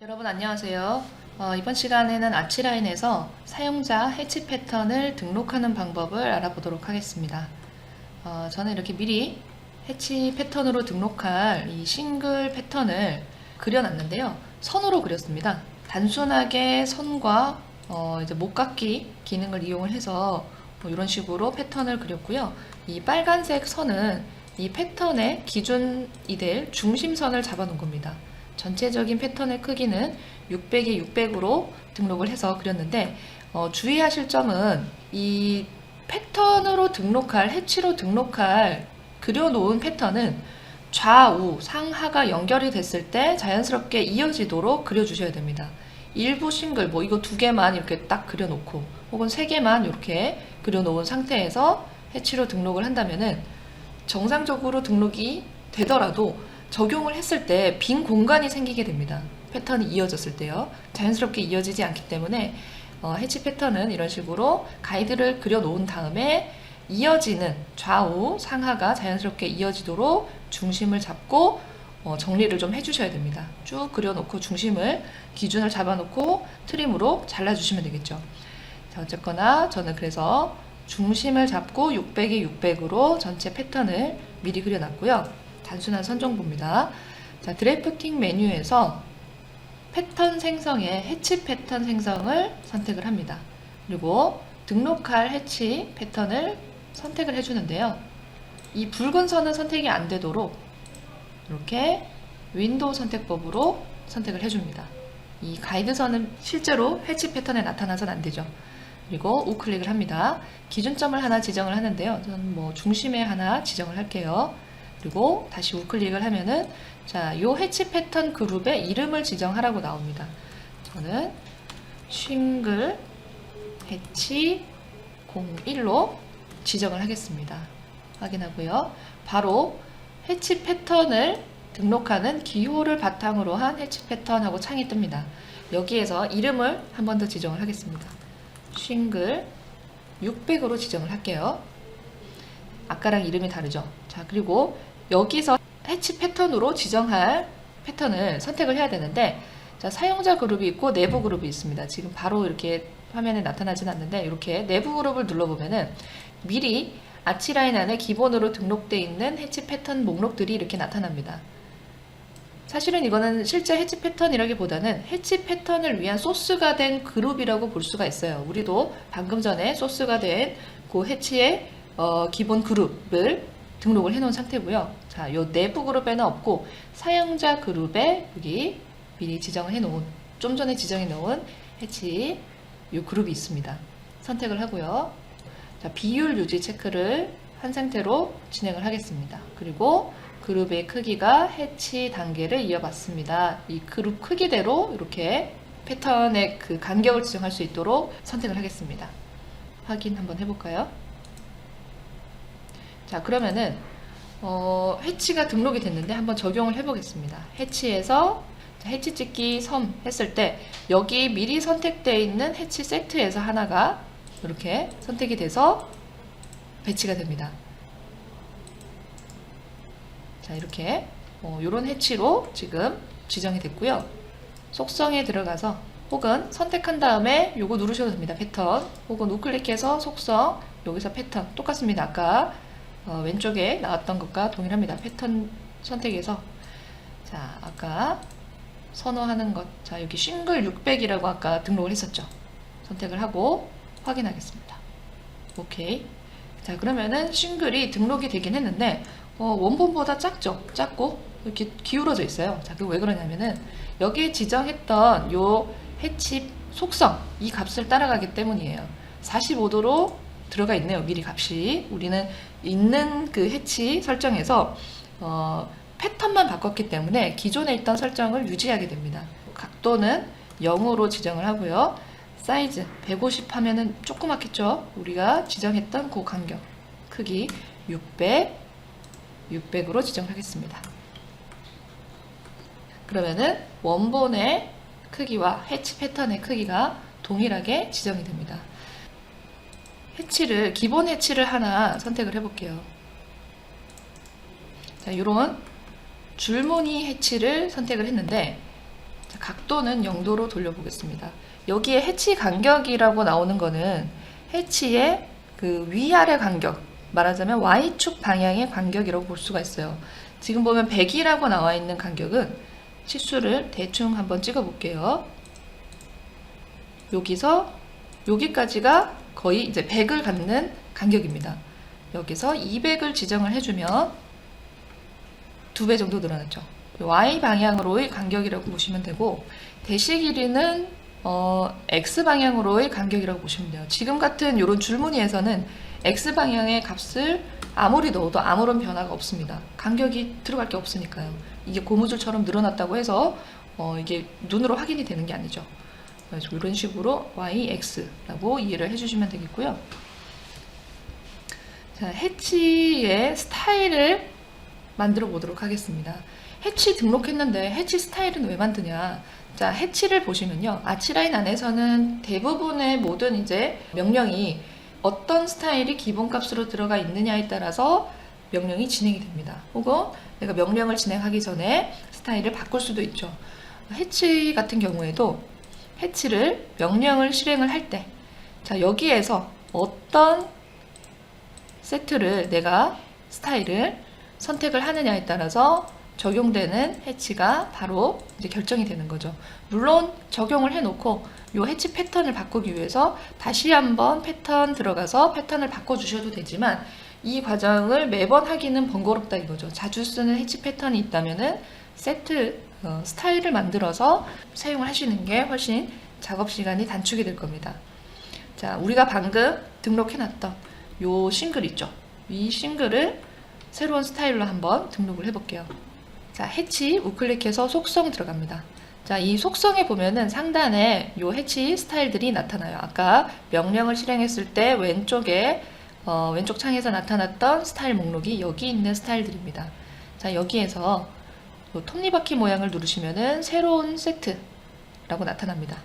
여러분 안녕하세요. 이번 시간에는 아치라인에서 사용자 해치 패턴을 등록하는 방법을 알아보도록 하겠습니다. 저는 이렇게 미리 해치 패턴으로 등록할 이 싱글 패턴을 그려놨는데요. 선으로 그렸습니다. 단순하게 선과 이제 목깎기 기능을 이용을 해서 이런 식으로 패턴을 그렸고요. 이 빨간색 선은 이 패턴의 기준이 될 중심선을 잡아놓은 겁니다. 전체적인 패턴의 크기는 600에 600으로 등록을 해서 그렸는데 주의하실 점은 이 패턴으로 등록할, 해치로 등록할 그려놓은 패턴은 좌우, 상하가 연결이 됐을 때 자연스럽게 이어지도록 그려주셔야 됩니다. 일부 싱글, 이거 두 개만 이렇게 딱 그려놓고 혹은 세 개만 이렇게 그려놓은 상태에서 해치로 등록을 한다면은 정상적으로 등록이 되더라도 적용을 했을 때 빈 공간이 생기게 됩니다. 패턴이 이어졌을 때요. 자연스럽게 이어지지 않기 때문에 해치 패턴은 이런 식으로 가이드를 그려 놓은 다음에 이어지는 좌우 상하가 자연스럽게 이어지도록 중심을 잡고 정리를 좀 해주셔야 됩니다. 쭉 그려놓고 중심을 기준을 잡아놓고 트림으로 잘라주시면 되겠죠. 자, 어쨌거나 저는 그래서 중심을 잡고 600에 600으로 전체 패턴을 미리 그려놨고요. 단순한 선 정보입니다. 자, 드래프팅 메뉴에서 패턴 생성에 해치 패턴 생성을 선택을 합니다. 그리고 등록할 해치 패턴을 선택을 해주는데요. 이 붉은 선은 선택이 안 되도록 이렇게 윈도우 선택법으로 선택을 해줍니다. 이 가이드선은 실제로 해치 패턴에 나타나서는 안 되죠. 그리고 우클릭을 합니다. 기준점을 하나 지정을 하는데요. 저는 중심에 하나 지정을 할게요. 그리고 다시 우클릭을 하면은 요 해치 패턴 그룹의 이름을 지정하라고 나옵니다. 저는 싱글 해치 01로 지정을 하겠습니다. 확인하고요. 바로 해치 패턴을 등록하는 기호를 바탕으로 한 해치 패턴하고 창이 뜹니다. 여기에서 이름을 한 번 더 지정을 하겠습니다. 싱글 600으로 지정을 할게요. 아까랑 이름이 다르죠. 자, 그리고 여기서 해치 패턴으로 지정할 패턴을 선택을 해야 되는데, 자, 사용자 그룹이 있고 내부 그룹이 있습니다. 지금 바로 이렇게 화면에 나타나진 않는데 이렇게 내부 그룹을 눌러보면은 미리 아치라인 안에 기본으로 등록되어 있는 해치 패턴 목록들이 이렇게 나타납니다. 사실은 이거는 실제 해치 패턴이라기보다는 해치 패턴을 위한 소스가 된 그룹이라고 볼 수가 있어요. 우리도 방금 전에 소스가 된 그 해치의 기본 그룹을 등록을 해놓은 상태고요. 자, 요 내부 그룹에는 없고 사용자 그룹에 여기 미리 지정을 해놓은, 좀 전에 지정해 놓은 해치 요 그룹이 있습니다. 선택을 하고요. 자, 비율 유지 체크를 한 상태로 진행을 하겠습니다. 그리고 그룹의 크기가 해치 단계를 이어받습니다. 이 그룹 크기대로 이렇게 패턴의 그 간격을 지정할 수 있도록 선택을 하겠습니다. 확인 한번 해볼까요? 자, 그러면은 해치가 등록이 됐는데 한번 적용을 해보겠습니다. 해치에서 해치 찍기 섬 했을 때 여기 미리 선택되어 있는 해치 세트에서 하나가 이렇게 선택이 돼서 배치가 됩니다. 자, 이렇게 이런 해치로 지금 지정이 됐고요. 속성에 들어가서 혹은 선택한 다음에 요거 누르셔도 됩니다. 패턴 혹은 우클릭해서 속성, 여기서 패턴 똑같습니다. 아까 왼쪽에 나왔던 것과 동일합니다. 패턴 선택해서, 자, 아까 선호하는 것, 자, 여기 싱글 600이라고 아까 등록을 했었죠. 선택을 하고 확인하겠습니다. 오케이. 자, 그러면은 싱글이 등록이 되긴 했는데 원본보다 작죠? 작고 이렇게 기울어져 있어요. 자, 그거 왜 그러냐면은 여기에 지정했던 요 해치 속성, 이 값을 따라가기 때문이에요. 45도로 들어가 있네요. 미리 값이. 우리는 있는 그 해치 설정에서 패턴만 바꿨기 때문에 기존에 있던 설정을 유지하게 됩니다. 각도는 0으로 지정을 하고요. 사이즈 150 하면은 조그맣겠죠? 우리가 지정했던 그 간격 크기 600으로 지정하겠습니다. 그러면은 원본의 크기와 해치 패턴의 크기가 동일하게 지정이 됩니다. 해치를, 기본 해치를 하나 선택을 해볼게요. 자, 이런 줄무늬 해치를 선택을 했는데, 자, 각도는 0도로 돌려보겠습니다. 여기에 해치 간격이라고 나오는 거는 해치의 그 위아래 간격, 말하자면 Y축 방향의 간격이라고 볼 수가 있어요. 지금 보면 100이라고 나와 있는 간격은 치수를 대충 한번 찍어 볼게요. 여기서 여기까지가 거의 이제 100을 갖는 간격입니다. 여기서 200을 지정을 해주면 2배 정도 늘어났죠. Y 방향으로의 간격이라고 보시면 되고, 대시 길이는 X 방향으로의 간격이라고 보시면 돼요. 지금 같은 이런 줄무늬에서는 X 방향의 값을 아무리 넣어도 아무런 변화가 없습니다. 간격이 들어갈 게 없으니까요. 이게 고무줄처럼 늘어났다고 해서 이게 눈으로 확인이 되는 게 아니죠. 그래서 이런 식으로 Y, X라고 이해를 해주시면 되겠고요. 자, 해치의 스타일을 만들어 보도록 하겠습니다. 해치 등록했는데 해치 스타일은 왜 만드냐? 자, 해치를 보시면요. 아치라인 안에서는 대부분의 모든 이제 명령이 어떤 스타일이 기본값으로 들어가 있느냐에 따라서 명령이 진행이 됩니다. 혹은 내가 명령을 진행하기 전에 스타일을 바꿀 수도 있죠. 해치 같은 경우에도 해치를 명령을 실행을 할 때, 자, 여기에서 어떤 세트를 내가 스타일을 선택을 하느냐에 따라서 적용되는 해치가 바로 이제 결정이 되는 거죠. 물론 적용을 해놓고 이 해치 패턴을 바꾸기 위해서 다시 한번 패턴 들어가서 패턴을 바꿔주셔도 되지만, 이 과정을 매번 하기는 번거롭다 이거죠. 자주 쓰는 해치 패턴이 있다면은 세트 스타일을 만들어서 사용을 하시는 게 훨씬 작업 시간이 단축이 될 겁니다. 자, 우리가 방금 등록해놨던 요 싱글 있죠. 이 싱글을 새로운 스타일로 한번 등록을 해볼게요. 자, 해치 우클릭해서 속성 들어갑니다. 자, 이 속성에 보면은 상단에 요 해치 스타일들이 나타나요. 아까 명령을 실행했을 때 왼쪽에 왼쪽 창에서 나타났던 스타일 목록이 여기 있는 스타일들입니다. 자, 여기에서 톱니바퀴 모양을 누르시면은 새로운 세트라고 나타납니다.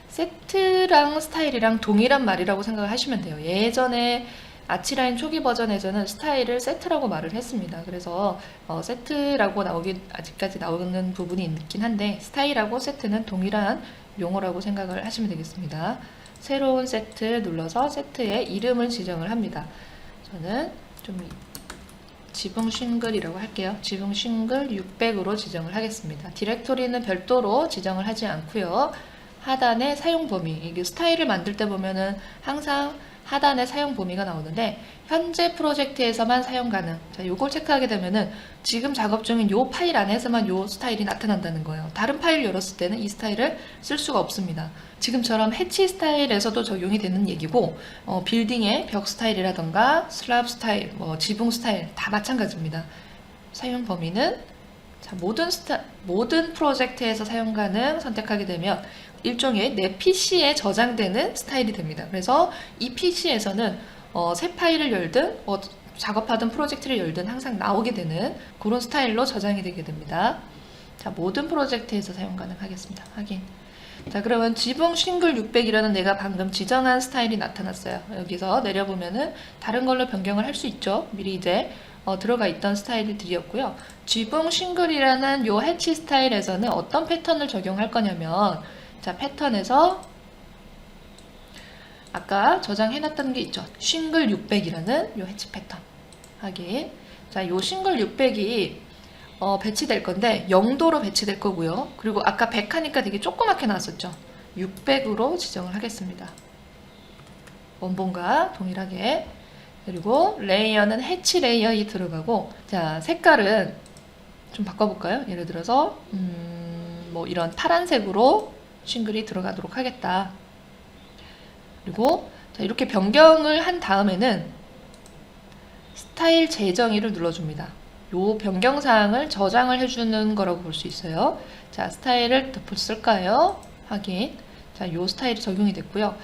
세트랑 스타일이랑 동일한 말이라고 생각을 하시면 돼요. 예전에 아치라인 초기 버전에서는 스타일을 세트라고 말을 했습니다. 그래서 세트라고 아직까지 나오는 부분이 있긴 한데, 스타일하고 세트는 동일한 용어라고 생각을 하시면 되겠습니다. 새로운 세트 눌러서 세트의 이름을 지정을 합니다. 저는 좀 지붕 싱글이라고 할게요. 지붕 싱글 600으로 지정을 하겠습니다. 디렉토리는 별도로 지정을 하지 않고요. 하단에 사용 범위, 이게 스타일을 만들 때 보면은 항상 하단에 사용 범위가 나오는데, 현재 프로젝트에서만 사용 가능. 자, 요걸 체크하게 되면은 지금 작업 중인 요 파일 안에서만 요 스타일이 나타난다는 거예요. 다른 파일 열었을 때는 이 스타일을 쓸 수가 없습니다. 지금처럼 해치 스타일에서도 적용이 되는 얘기고, 빌딩의 벽 스타일이라던가 슬랍 스타일, 지붕 스타일 다 마찬가지입니다. 사용 범위는 자, 모든 프로젝트에서 사용 가능 선택하게 되면 일종의 내 PC에 저장되는 스타일이 됩니다. 그래서 이 PC에서는 새 파일을 열든 작업하던 프로젝트를 열든 항상 나오게 되는 그런 스타일로 저장이 되게 됩니다. 자, 모든 프로젝트에서 사용 가능하겠습니다. 확인. 자, 그러면 지붕 싱글 600이라는 내가 방금 지정한 스타일이 나타났어요. 여기서 내려보면은 다른 걸로 변경을 할 수 있죠. 미리 이제 들어가 있던 스타일들이었고요. 지붕 싱글이라는 요 해치 스타일에서는 어떤 패턴을 적용할 거냐면, 자, 패턴에서 아까 저장해놨던 게 있죠. 싱글 600이라는 요 해치 패턴 확인. 자, 요 싱글 600이 배치될 건데 0도로 배치될 거고요. 그리고 아까 100 하니까 되게 조그맣게 나왔었죠. 600으로 지정을 하겠습니다. 원본과 동일하게. 그리고 레이어는 해치 레이어에 들어가고, 자, 색깔은 좀 바꿔볼까요? 예를 들어서 뭐 이런 파란색으로 싱글이 들어가도록 하겠다. 그리고 자, 이렇게 변경을 한 다음에는 스타일 재정의를 눌러줍니다. 요 변경사항을 저장을 해주는 거라고 볼 수 있어요. 자, 스타일을 덮었을까요? 확인. 자, 요 스타일이 적용이 됐고요.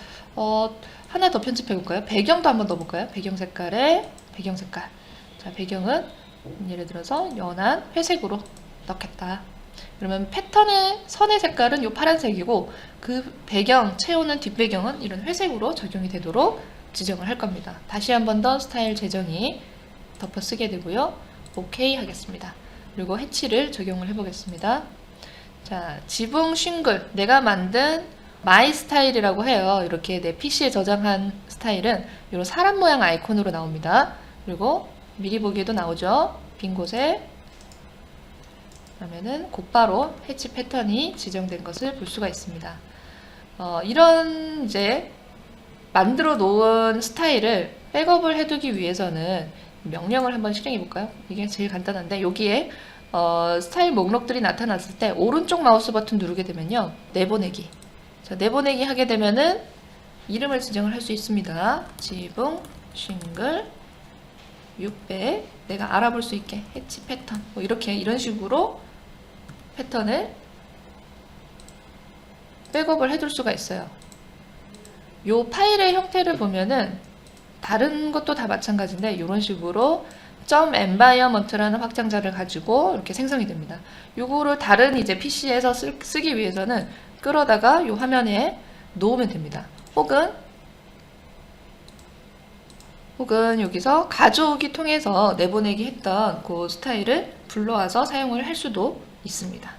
하나 더 편집해 볼까요? 배경도 한번 넣어볼까요? 배경 색깔에 배경 색깔. 자, 배경은 예를 들어서 연한 회색으로 넣겠다. 그러면 패턴의 선의 색깔은 요 파란색이고, 그 배경 채우는 뒷배경은 이런 회색으로 적용이 되도록 지정을 할 겁니다. 다시 한 번 더 스타일 재정의 덮어 쓰게 되고요. OK 하겠습니다. 그리고 해치를 적용을 해 보겠습니다. 자, 지붕 싱글. 내가 만든 마이 스타일이라고 해요. 이렇게 내 PC에 저장한 스타일은 이런 사람 모양 아이콘으로 나옵니다. 그리고 미리 보기에도 나오죠. 빈 곳에. 그러면은 곧바로 해치 패턴이 지정된 것을 볼 수가 있습니다. 이런 이제 만들어 놓은 스타일을 백업을 해두기 위해서는 명령을 한번 실행해 볼까요? 이게 제일 간단한데 여기에 스타일 목록들이 나타났을 때 오른쪽 마우스 버튼 누르게 되면요, 내보내기. 자, 내보내기 하게 되면은 이름을 지정을 할 수 있습니다. 지붕 싱글 600 내가 알아볼 수 있게 해치 패턴 뭐 이렇게 이런 식으로 패턴을 백업을 해둘 수가 있어요. 요 파일의 형태를 보면은 다른 것도 다 마찬가지인데 이런 식으로 .environment라는 확장자를 가지고 이렇게 생성이 됩니다. 요거를 다른 이제 PC에서 쓰기 위해서는 끌어다가 요 화면에 놓으면 됩니다. 혹은 여기서 가져오기 통해서 내보내기 했던 그 스타일을 불러와서 사용을 할 수도 있습니다.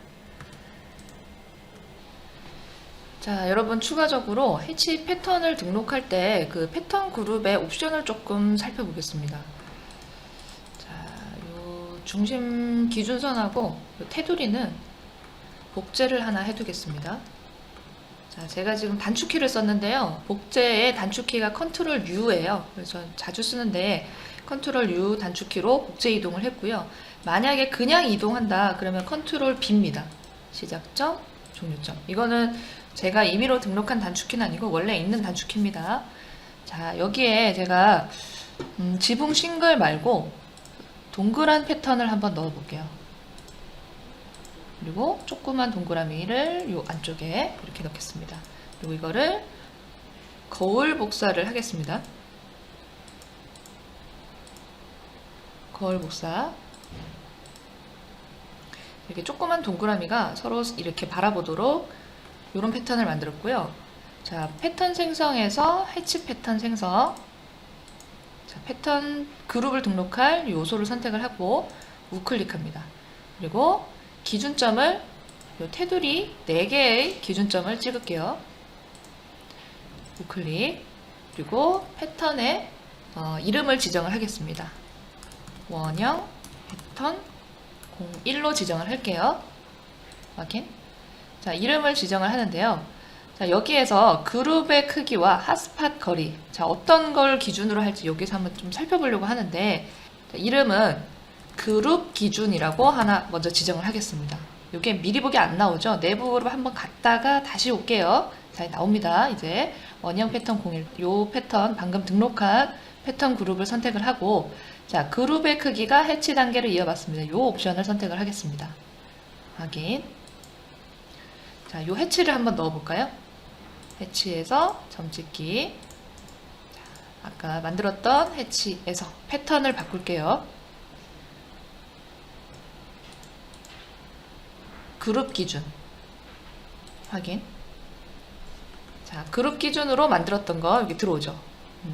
자, 여러분 추가적으로 해치 패턴을 등록할 때 그 패턴 그룹의 옵션을 조금 살펴보겠습니다. 자, 요 중심 기준선하고 요 테두리는 복제를 하나 해두겠습니다. 자, 제가 지금 단축키를 썼는데요. 복제의 단축키가 컨트롤 U예요. 그래서 자주 쓰는데 컨트롤 U 단축키로 복제 이동을 했고요. 만약에 그냥 이동한다 그러면 컨트롤 B입니다. 시작점, 종료점. 이거는 제가 임의로 등록한 단축키는 아니고 원래 있는 단축키입니다. 자, 여기에 제가 지붕 싱글 말고 동그란 패턴을 한번 넣어 볼게요. 그리고 조그만 동그라미를 요 안쪽에 이렇게 넣겠습니다. 그리고 이거를 거울 복사를 하겠습니다. 거울 복사. 이렇게 조그만 동그라미가 서로 이렇게 바라보도록 이런 패턴을 만들었고요. 자, 패턴 생성에서 해치 패턴 생성. 자, 패턴 그룹을 등록할 요소를 선택을 하고 우클릭합니다. 그리고 기준점을 요 테두리 4개의 기준점을 찍을게요. 우클릭. 그리고 패턴에 이름을 지정을 하겠습니다. 원형 패턴 01로 지정을 할게요. 확인. 자, 이름을 지정을 하는데요. 자, 여기에서 그룹의 크기와 핫스팟 거리. 자, 어떤 걸 기준으로 할지 여기서 한번 좀 살펴보려고 하는데, 자, 이름은 그룹 기준이라고 하나 먼저 지정을 하겠습니다. 이게 미리 보기 안 나오죠? 내부로 한번 갔다가 다시 올게요. 자, 나옵니다. 이제 원형 패턴 01. 요 패턴 방금 등록한 패턴 그룹을 선택을 하고, 자, 그룹의 크기가 해치 단계를 이어봤습니다. 요 옵션을 선택을 하겠습니다. 확인. 자, 요 해치를 한번 넣어볼까요? 해치에서 점찍기. 자, 아까 만들었던 해치에서 패턴을 바꿀게요. 그룹 기준. 확인. 자, 그룹 기준으로 만들었던 거 여기 들어오죠.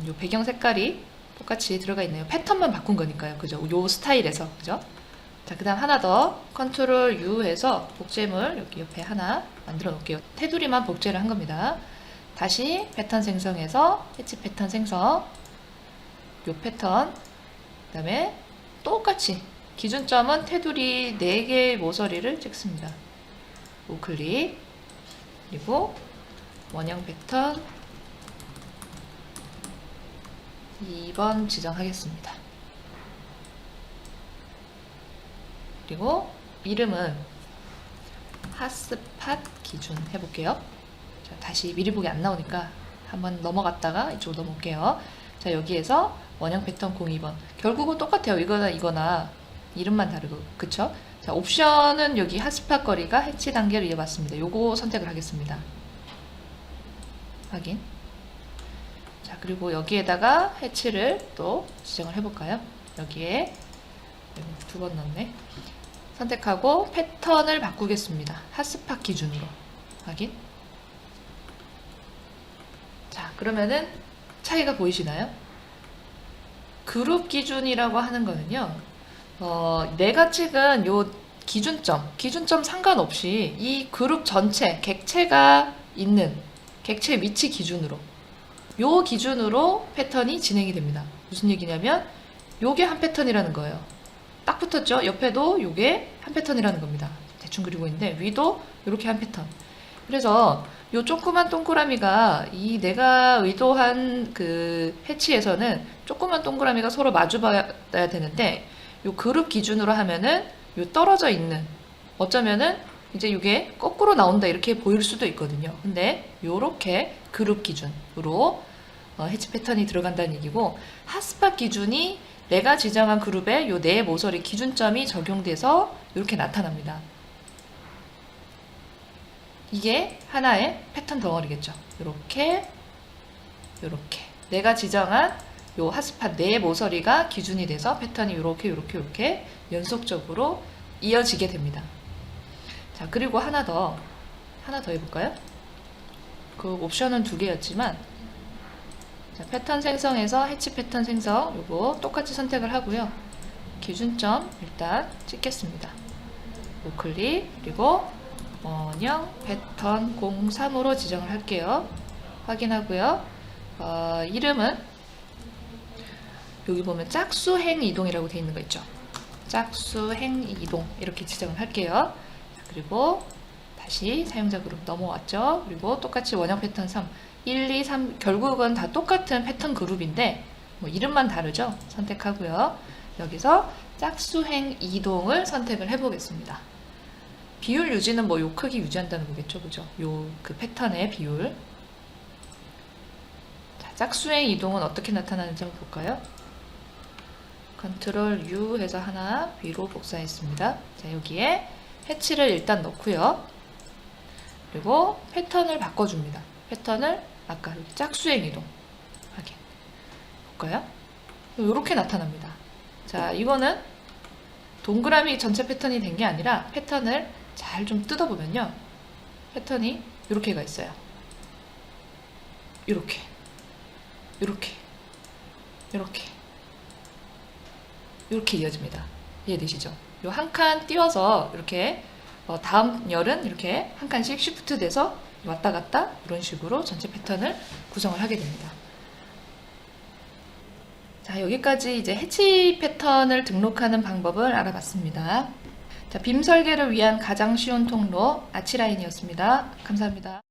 요 배경 색깔이 똑같이 들어가 있네요. 패턴만 바꾼 거니까요. 그죠? 요 스타일에서. 그죠? 자, 그 다음 하나 더 컨트롤 U 해서 복제물 여기 옆에 하나 만들어 놓을게요. 테두리만 복제를 한 겁니다. 다시 패턴 생성해서 해치 패턴 생성. 요 패턴. 그 다음에 똑같이 기준점은 테두리 4개의 모서리를 찍습니다. 우클릭. 그리고 원형 패턴 2번 지정하겠습니다. 그리고 이름은 핫스팟 기준 해볼게요. 자, 다시 미리 보기 안 나오니까 한번 넘어갔다가 이쪽으로 넘어올게요. 자, 여기에서 원형 패턴 02번. 결국은 똑같아요. 이거나 이름만 다르고. 그쵸? 자, 옵션은 여기 핫스팟 거리가 해치 단계를 이어봤습니다. 요거 선택을 하겠습니다. 확인. 자, 그리고 여기에다가 해치를 또 지정을 해볼까요? 여기에 2번 넣네. 선택하고 패턴을 바꾸겠습니다. 핫스팟 기준으로. 확인. 자, 그러면은 차이가 보이시나요? 그룹 기준이라고 하는 거는요, 내가 찍은 요 기준점 상관없이 이 그룹 전체, 객체가 있는 객체 위치 기준으로 요 기준으로 패턴이 진행이 됩니다. 무슨 얘기냐면 요게 한 패턴이라는 거예요. 딱 붙었죠? 옆에도 요게 한 패턴이라는 겁니다. 대충 그리고 있는데 위도 이렇게 한 패턴. 그래서 요 조그만 동그라미가 이 내가 의도한 그 패치에서는 조그만 동그라미가 서로 마주 봐야 되는데 요 그룹 기준으로 하면은 요 떨어져 있는 어쩌면은 이제 이게 거꾸로 나온다 이렇게 보일 수도 있거든요. 근데 요렇게 그룹 기준으로 해치 패턴이 들어간다는 얘기고 핫스팟 기준이 내가 지정한 그룹에 요 네 모서리 기준점이 적용돼서 이렇게 나타납니다. 이게 하나의 패턴 덩어리겠죠. 요렇게 내가 지정한 요 핫스팟 네 모서리가 기준이 돼서 패턴이 요렇게 연속적으로 이어지게 됩니다. 자, 그리고 하나 더 해볼까요? 그 옵션은 두 개였지만 자, 패턴 생성에서 해치 패턴 생성 요거 똑같이 선택을 하고요. 기준점 일단 찍겠습니다. 우클릭 그리고 원형 패턴 03으로 지정을 할게요. 확인하고요. 이름은 여기 보면 짝수행 이동이라고 되어 있는 거 있죠. 짝수행 이동 이렇게 지정을 할게요. 그리고 다시 사용자 그룹 넘어왔죠. 그리고 똑같이 원형 패턴 3 1, 2, 3 결국은 다 똑같은 패턴 그룹인데 뭐 이름만 다르죠. 선택하고요. 여기서 짝수행 이동을 선택을 해보겠습니다. 비율 유지는 뭐 요 크기 유지한다는 거겠죠. 그죠? 요 그 패턴의 비율. 자, 짝수행 이동은 어떻게 나타나는지 한번 볼까요? 컨트롤 U 해서 하나 위로 복사했습니다. 자, 여기에 해치를 일단 넣고요. 그리고 패턴을 바꿔줍니다. 패턴을 아까 여기 짝수행 이동 확인. 볼까요? 이렇게 나타납니다. 자, 이거는 동그라미 전체 패턴이 된 게 아니라 패턴을 잘 좀 뜯어보면요. 패턴이 이렇게가 있어요. 이렇게 이어집니다. 이해되시죠? 요 한 칸 띄워서 이렇게 다음 열은 이렇게 한 칸씩 쉬프트 돼서 왔다 갔다 이런 식으로 전체 패턴을 구성을 하게 됩니다. 자, 여기까지 이제 해치 패턴을 등록하는 방법을 알아봤습니다. 자, 빔 설계를 위한 가장 쉬운 통로 아치라인이었습니다. 감사합니다.